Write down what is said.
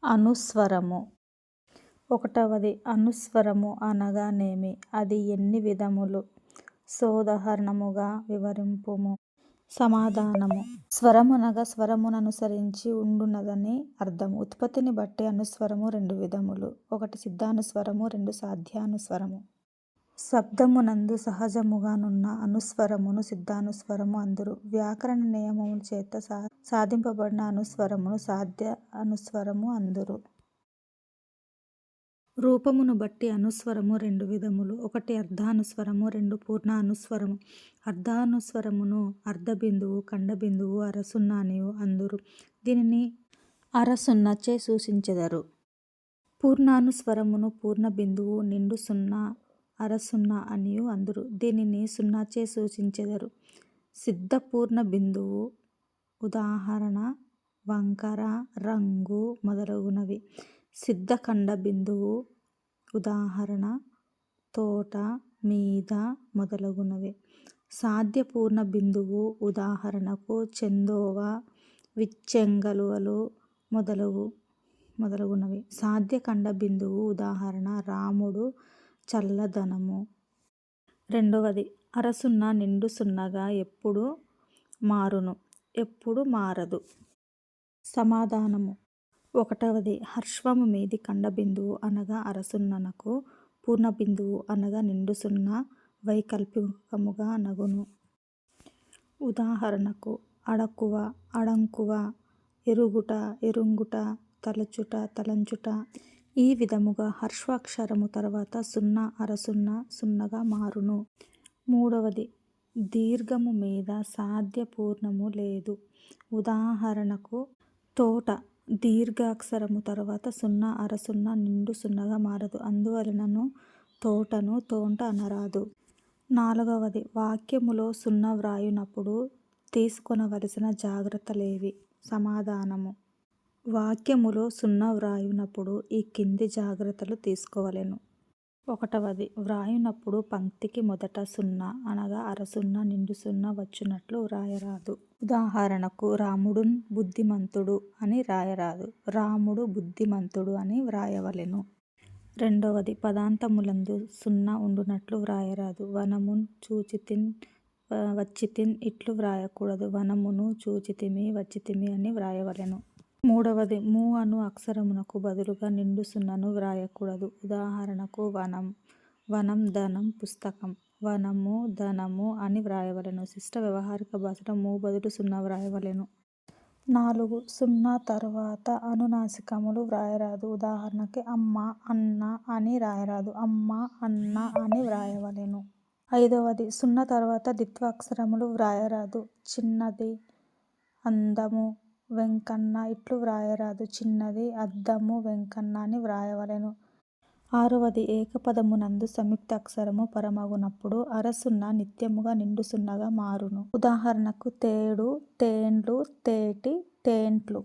అనుస్వరము. ఒకటవది అనుస్వరము అనగానేమి? అది ఎన్ని విధములు? సోదాహరణముగా వివరింపుము. సమాధానము: స్వరమనగా స్వరముననుసరించి ఉండునదని అర్థము. ఉత్పత్తిని బట్టి అనుస్వరము రెండు విధములు. ఒకటి సిద్ధానుస్వరము, రెండు సాధ్యానుస్వరము. శబ్దమునందు సహజముగా నున్న అనుస్వరమును సిద్ధానుస్వరము అందురు. వ్యాకరణ నియమముల చేత సాధింపబడిన అనుస్వరమును సాధ్య అనుస్వరము అందురు. రూపమును బట్టి అనుస్వరము రెండు విధములు. ఒకటి అర్ధానుస్వరము, రెండు పూర్ణానుస్వరము. అర్ధానుస్వరమును అర్ధబిందువు, ఖండబిందువు, అరసున్న అనియు అందురు. దీనిని అరసున్నచే సూచించెదరు. పూర్ణానుస్వరమును పూర్ణబిందువు, నిండు సున్న, అరసున్న అనియు అందురు. దీనిని సున్నచే సూచించెదరు. సిద్ధ పూర్ణ బిందువు ఉదాహరణ వంకర, రంగు మొదలగునవి. సిద్ధ ఖండ బిందువు ఉదాహరణ తోట, మీద మొదలగునవి. సాధ్య పూర్ణ బిందువు ఉదాహరణకు చెందోవ, విచ్చెంగలువలు మొదలగునవి. సాధ్య ఖండ బిందువు ఉదాహరణ రాముడు, చల్లదనము. రెండవది అరసున్న నిండు సున్నగా ఎప్పుడు మారును? ఎప్పుడు మారదు? సమాధానము: ఒకటవది హ్రస్వము మీది ఖండబిందువు అనగా అరసున్ననకు, పూర్ణబిందువు అనగా నిండు సున్న వైకల్పికముగా నగును. ఉదాహరణకు అడకువ, అడంకువ, ఎరుగుట, ఎరుంగుట, తలచుట, తలంచుట. ఈ విధముగా హ్రస్వాక్షరము తరువాత సున్న అరసున్న సున్నగా మారును. మూడవది దీర్ఘము మీద సాధ్య పూర్ణము లేదు. ఉదాహరణకు తోట. దీర్ఘాక్షరము తరువాత సున్న అరసున్న నిండు సున్నగా మారదు. అందువలనను తోటను తోంట అనరాదు. నాలుగవది వాక్యములో సున్న వ్రాయునప్పుడు తీసుకొనవలసిన జాగ్రత్తలేవి? సమాధానము: వాక్యములో సున్న వ్రాయునప్పుడు ఈ కింది జాగ్రత్తలు తీసుకోవలెను. ఒకటవది వ్రాయునప్పుడు పంక్తికి మొదట సున్న అనగా అరసున్న నిండు సున్న వచ్చునట్లు వ్రాయరాదు. ఉదాహరణకు రాముడున్ బుద్ధిమంతుడు అని వ్రాయరాదు. రాముడు బుద్ధిమంతుడు అని వ్రాయవలెను. రెండవది పదాంతములందు సున్న ఉండునట్లు వ్రాయరాదు. వనమున్ చూచితిన్, వచ్చితిన్ ఇట్లు వ్రాయకూడదు. వనమును చూచితిమి, వచ్చితిమి అని వ్రాయవలెను. మూడవది ము అను అక్షరమునకు బదులుగా నిండు సున్నను వ్రాయకూడదు. ఉదాహరణకు వనం, వనం ధనం పుస్తకం. వనము ధనము అని వ్రాయవలెను. శిష్ట వ్యవహారిక భాషలో ము బదులు సున్న వ్రాయవలెను. 4 సున్న తరువాత అనునాసికములు వ్రాయరాదు. ఉదాహరణకి అమ్మ, అన్న అని వ్రాయరాదు. అమ్మ, అన్న అని వ్రాయవలెను. 5వది సున్న తరువాత ద్విత్వాక్షరములు వ్రాయరాదు. చిన్నది, అందము, వెంకన్న ఇట్లు వ్రాయరాదు. చిన్నది, అద్దము, వెంకన్న అని వ్రాయవలెను. 6వది ఏకపదమునందు సంయుక్తాక్షరము పరమగునప్పుడు అరసున్న నిత్యముగా నిండు సున్నగా మారును. ఉదాహరణకు తేడు, తేండ్లు, తేటి, తేంట్లు.